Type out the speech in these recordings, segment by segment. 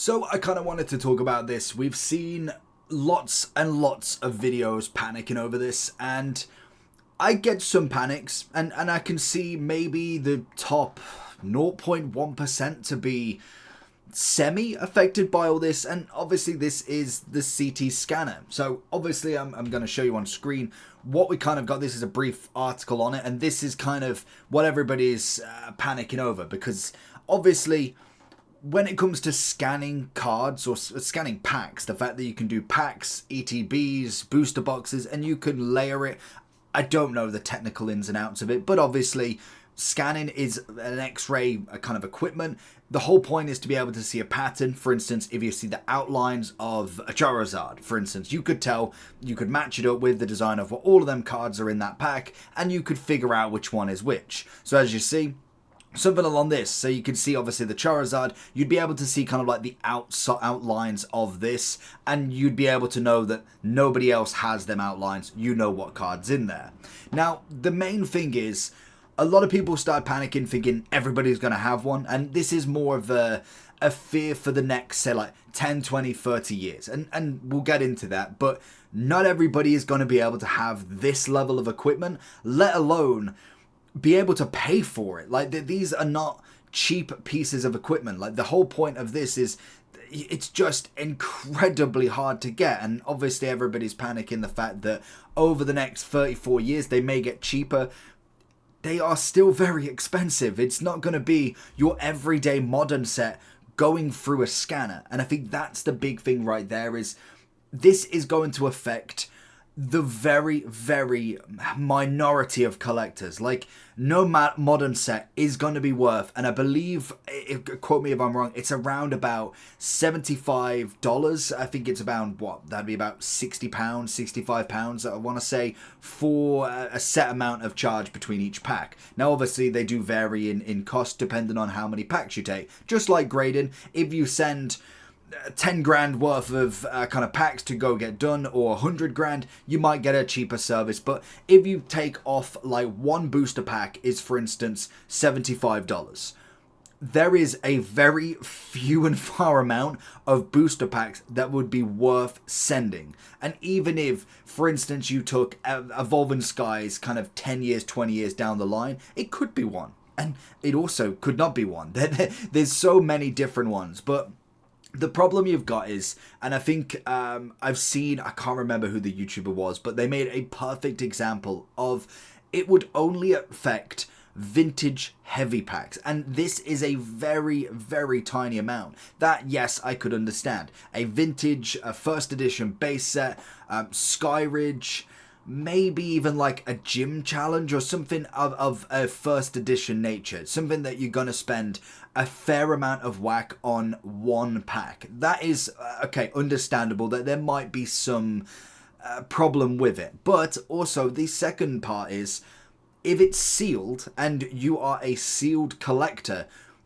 So I kind of wanted to talk about this. We've seen lots and lots of videos panicking over this, and I get some panics, and I can see maybe the top 0.1% to be semi-affected by all this. And obviously this is the CT scanner. So obviously I'm going to show you on screen what we kind of got. This is a brief article on it, and this is kind of what everybody is panicking over, because obviously when it comes to scanning cards or scanning packs, the fact that you can do packs, ETBs, booster boxes, and you can layer it, I don't know the technical ins and outs of it, but obviously scanning is an X-ray kind of equipment. The whole point is to be able to see a pattern. For instance, if you see the outlines of a Charizard, for instance, you could tell, you could match it up with the design of what all of them cards are in that pack, and you could figure out which one is which. So as you see, something along this, so you can see obviously the Charizard, you'd be able to see kind of like the outlines of this, and you'd be able to know that nobody else has them outlines. You know what card's in there. Now, the main thing is, a lot of people start panicking thinking everybody's going to have one, and this is more of a fear for the next, say, like 10, 20, 30 years, and we'll get into that, but not everybody is going to be able to have this level of equipment, let alone be able to pay for it. Like, these are not cheap pieces of equipment. Like, the whole point of this is it's just incredibly hard to get, and obviously everybody's panicking the fact that over the next 34 years they may get cheaper. They are still very expensive. It's not going to be your everyday modern set going through a scanner, and I think that's the big thing right there, is this is going to affect the very, very minority of collectors. Like, no modern set is going to be worth, and I believe, quote me if I'm wrong, it's around about $75. I think it's about, what, that'd be about £60, £65, I want to say, for a set amount of charge between each pack. Now, obviously, they do vary in cost depending on how many packs you take. Just like grading, if you send 10 grand worth of kind of packs to go get done, or 100 grand, you might get a cheaper service. But if you take off, like, one booster pack is, for instance, $75, there is a very few and far amount of booster packs that would be worth sending. And even if, for instance, you took Evolving Skies kind of 10 years, 20 years down the line, it could be one, and it also could not be one. There's so many different ones. But the problem you've got is, and I think I've seen, I can't remember who the YouTuber was, but they made a perfect example of it would only affect vintage heavy packs, and this is a very, very tiny amount. That, yes, I could understand. A vintage, a first edition base set, Skyridge, maybe even like a gym challenge or something of a first edition nature, something that you're going to spend a fair amount of whack on one pack. That is, okay, understandable that there might be some problem with it. But also, the second part is, if it's sealed and you are a sealed collector,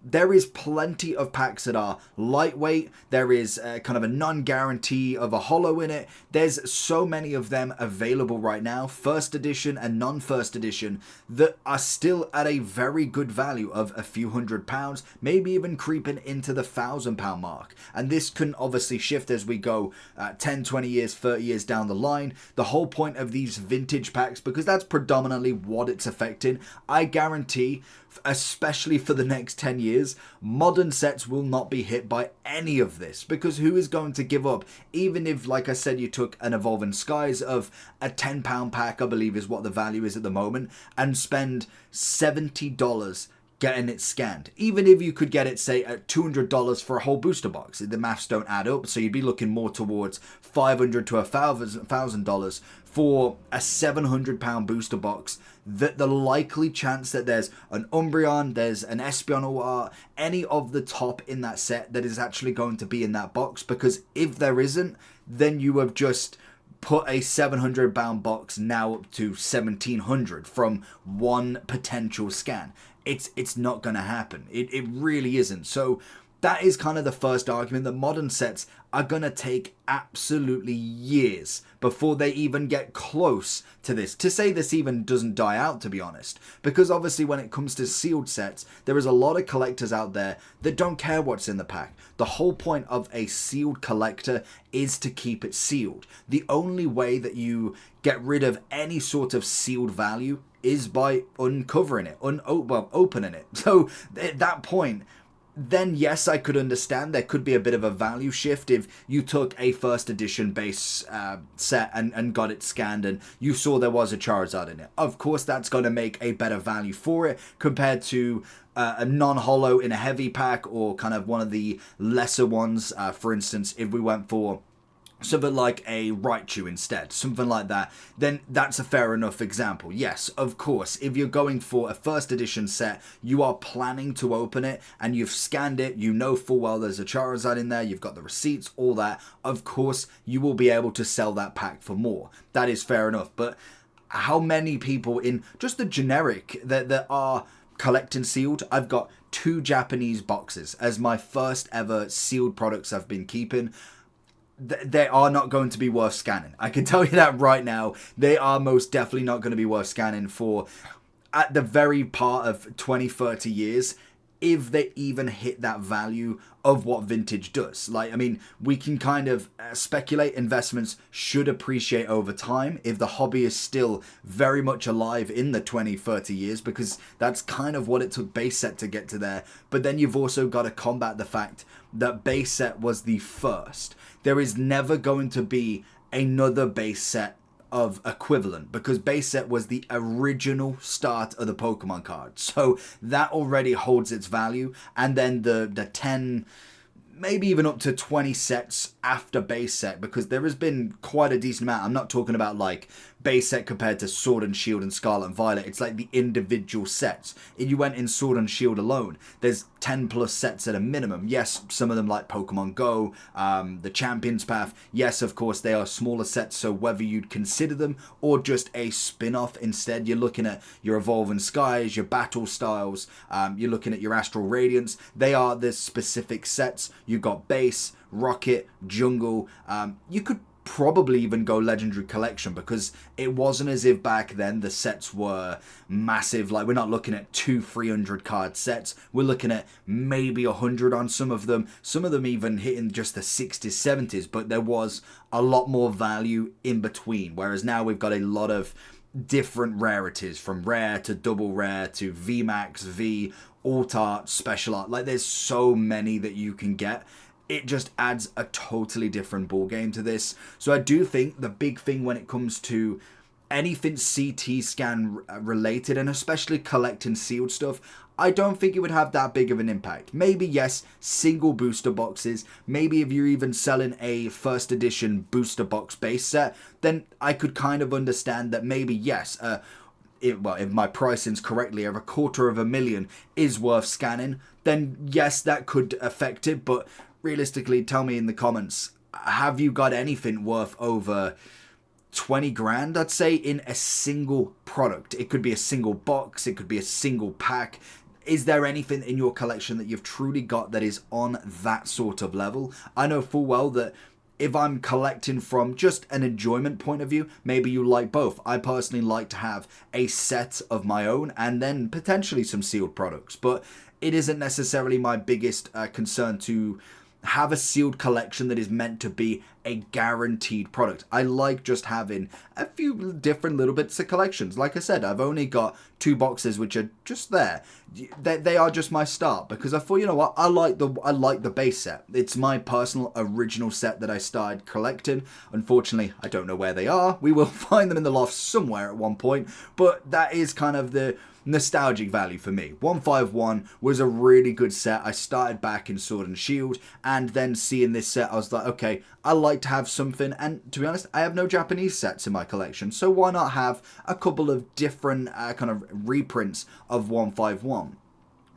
there is plenty of packs that are lightweight. There is kind of a non-guarantee of a holo in it. There's so many of them available right now, first edition and non-first edition, that are still at a very good value of a few £100, maybe even creeping into the £1,000 mark. And this can obviously shift as we go 10, 20 years, 30 years down the line. The whole point of these vintage packs, because that's predominantly what it's affecting, I guarantee, especially for the next 10 years, modern sets will not be hit by any of this, because who is going to give up, even if, like I said, you took an Evolving Skies of a £10 pack, I believe is what the value is at the moment, and spend $70 getting it scanned. Even if you could get it, say, at $200 for a whole booster box, the maths don't add up, so you'd be looking more towards $500 to $1,000 for a £700 booster box. That the likely chance that there's an Umbreon, there's an Espeon, or any of the top in that set that is actually going to be in that box, because if there isn't, then you have just put a £700 box now up to $1,700 from one potential scan. It's not going to happen. It really isn't. So that is kind of the first argument, that modern sets are going to take absolutely years before they even get close to this. To say this even doesn't die out, to be honest. Because obviously when it comes to sealed sets, there is a lot of collectors out there that don't care what's in the pack. The whole point of a sealed collector is to keep it sealed. The only way that you get rid of any sort of sealed value is by uncovering it, opening it. So at that point, then yes, I could understand there could be a bit of a value shift if you took a first edition base set and got it scanned and you saw there was a Charizard in it. Of course, that's going to make a better value for it compared to a non-holo in a heavy pack, or kind of one of the lesser ones. For instance, if we went for something like a Raichu instead, something like that, then that's a fair enough example. Yes, of course, if you're going for a first edition set, you are planning to open it and you've scanned it, you know full well there's a Charizard in there, you've got the receipts, all that, of course you will be able to sell that pack for more. That is fair enough. But how many people in just the generic that are collecting sealed? I've got 2 Japanese boxes as my first ever sealed products I've been keeping. They are not going to be worth scanning. I can tell you that right now. They are most definitely not going to be worth scanning for, at the very part of 20, 30 years, if they even hit that value of what vintage does. Like, I mean, we can kind of speculate investments should appreciate over time if the hobby is still very much alive in the 20, 30 years, because that's kind of what it took base set to get to there. But then you've also got to combat the fact that base set was the first. There is never going to be another base set of equivalent, because base set was the original start of the Pokemon card. So that already holds its value. And then the 10, maybe even up to 20 sets after base set, because there has been quite a decent amount. I'm not talking about like base set compared to Sword and Shield and Scarlet and Violet. It's like the individual sets. If you went in Sword and Shield alone, there's 10 plus sets at a minimum. Yes, some of them like Pokemon Go, the Champions Path. Yes, of course, they are smaller sets, so whether you'd consider them or just a spin-off instead, you're looking at your Evolving Skies, your Battle Styles, you're looking at your Astral Radiance. They are the specific sets. You've got Base, Rocket, Jungle. You could probably even go Legendary Collection, because it wasn't as if back then the sets were massive. Like, we're not looking at 200-300 card sets. We're looking at maybe 100 on some of them even hitting just the 60s, 70s, but there was a lot more value in between, whereas now we've got a lot of different rarities, from rare to double rare to VMAX, V, alt art, special art. Like, there's so many that you can get. It just adds a totally different ball game to this. So I do think the big thing when it comes to anything CT scan related, and especially collecting sealed stuff, I don't think it would have that big of an impact. Maybe, yes, single booster boxes. Maybe if you're even selling a first edition booster box base set, then I could kind of understand that maybe, yes, if my pricing's correctly, a $250,000 is worth scanning, then yes, that could affect it. But realistically, tell me in the comments, have you got anything worth over 20 grand, I'd say, in a single product? It could be a single box, it could be a single pack. Is there anything in your collection that you've truly got that is on that sort of level? I know full well that if I'm collecting from just an enjoyment point of view, maybe you like both. I personally like to have a set of my own and then potentially some sealed products, but it isn't necessarily my biggest concern to have a sealed collection that is meant to be a guaranteed product. I like just having a few different little bits of collections. Like I said, I've only got 2 boxes which are just there. They are just my start, because I thought, you know what, I like the base set. It's my personal original set that I started collecting. Unfortunately, I don't know where they are. We will find them in the loft somewhere at one point, but that is kind of the nostalgic value for me. 151 was a really good set. I started back in Sword and Shield, and then seeing this set, I was like, okay, I like to have something. And to be honest, I have no Japanese sets in my collection, so why not have a couple of different kind of reprints of 151?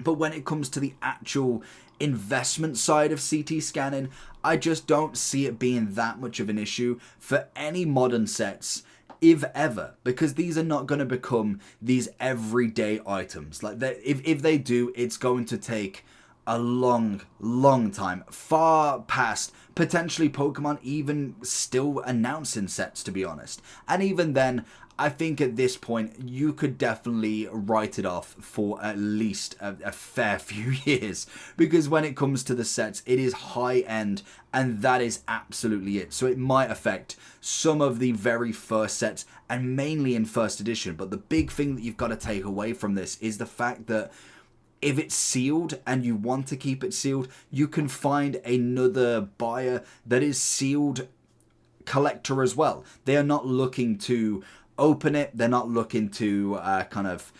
But when it comes to the actual investment side of CT scanning, I just don't see it being that much of an issue for any modern sets, if ever, because these are not going to become these everyday items. Like, if they do, it's going to take a long, long time, far past potentially Pokemon even still announcing sets, to be honest. And even then, I think at this point, you could definitely write it off for at least a fair few years. Because when it comes to the sets, it is high end, and that is absolutely it. So it might affect some of the very first sets, and mainly in first edition. But the big thing that you've got to take away from this is the fact that if it's sealed and you want to keep it sealed, you can find another buyer that is sealed collector as well. They are not looking to open it. They're not looking to kind of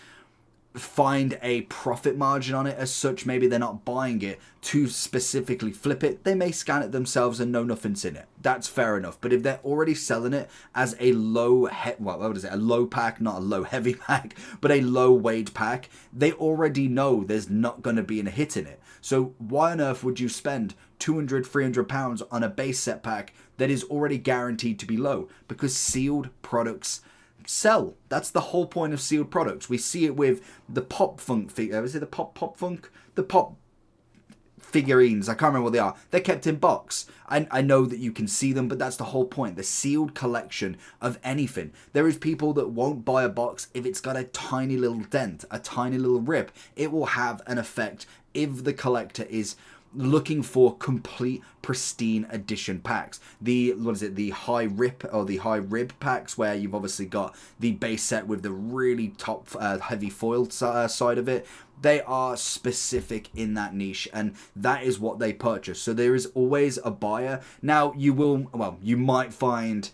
find a profit margin on it as such. Maybe they're not buying it to specifically flip it. They may scan it themselves and know nothing's in it. That's fair enough. But if they're already selling it as a low a low pack, not a low heavy pack, but a low weight pack, they already know there's not going to be a hit in it. So why on earth would you spend £200-300 on a base set pack that is already guaranteed to be low? Because sealed products sell. That's the whole point of sealed products. We see it with the Pop Funk is it the Pop Funk? The Pop figurines, I can't remember what they are. They're kept in box. I know that you can see them, but that's the whole point. The sealed collection of anything. There is people that won't buy a box if it's got a tiny little dent, a tiny little rip. It will have an effect if the collector is looking for complete pristine edition packs. The high rip or the high rib packs, where you've obviously got the base set with the really top heavy foiled side of it. They are specific in that niche, and that is what they purchase. So there is always a buyer. Now you might find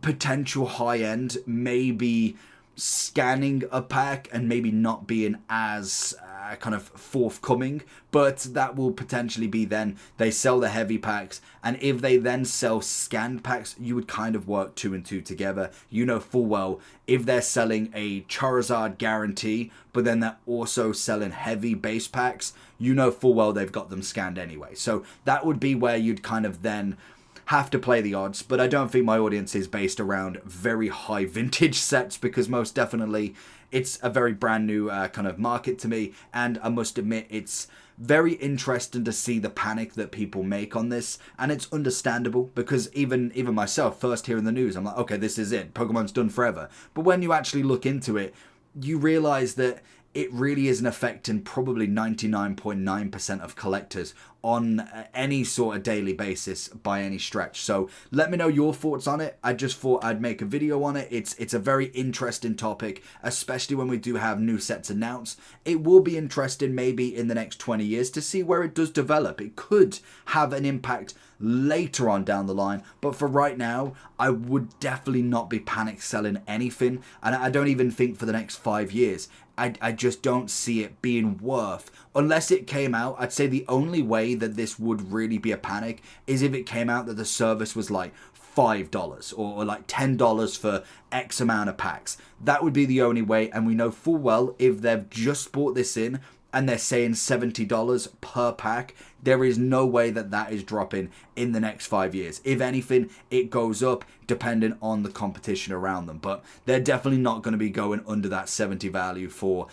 potential high end maybe scanning a pack and maybe not being as kind of forthcoming, but that will potentially be then they sell the heavy packs, and if they then sell scanned packs, you would kind of work two and two together. You know full well if they're selling a Charizard guarantee, but then they're also selling heavy base packs, you know full well they've got them scanned anyway. So that would be where you'd kind of then have to play the odds. But I don't think my audience is based around very high vintage sets, because most definitely it's a very brand new kind of market to me, and I must admit it's very interesting to see the panic that people make on this, and it's understandable, because even myself, first hearing the news, I'm like, okay, this is it, Pokemon's done forever. But when you actually look into it, you realize that it really isn't affecting probably 99.9% of collectors on any sort of daily basis by any stretch. So let me know your thoughts on it. I just thought I'd make a video on it. It's a very interesting topic, especially when we do have new sets announced. It will be interesting maybe in the next 20 years to see where it does develop. It could have an impact later on down the line, but for right now, I would definitely not be panic selling anything, and I don't even think for the next 5 years. I just don't see it being worth, unless it came out, I'd say the only way that this would really be a panic is if it came out that the service was like $5 or like $10 for X amount of packs. That would be the only way, and we know full well if they've just bought this in and they're saying $70 per pack, there is no way that that is dropping in the next 5 years. If anything, it goes up depending on the competition around them. But they're definitely not going to be going under that 70 value for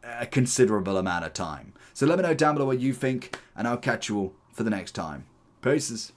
a considerable amount of time. So let me know down below what you think, and I'll catch you all for the next time. Peace.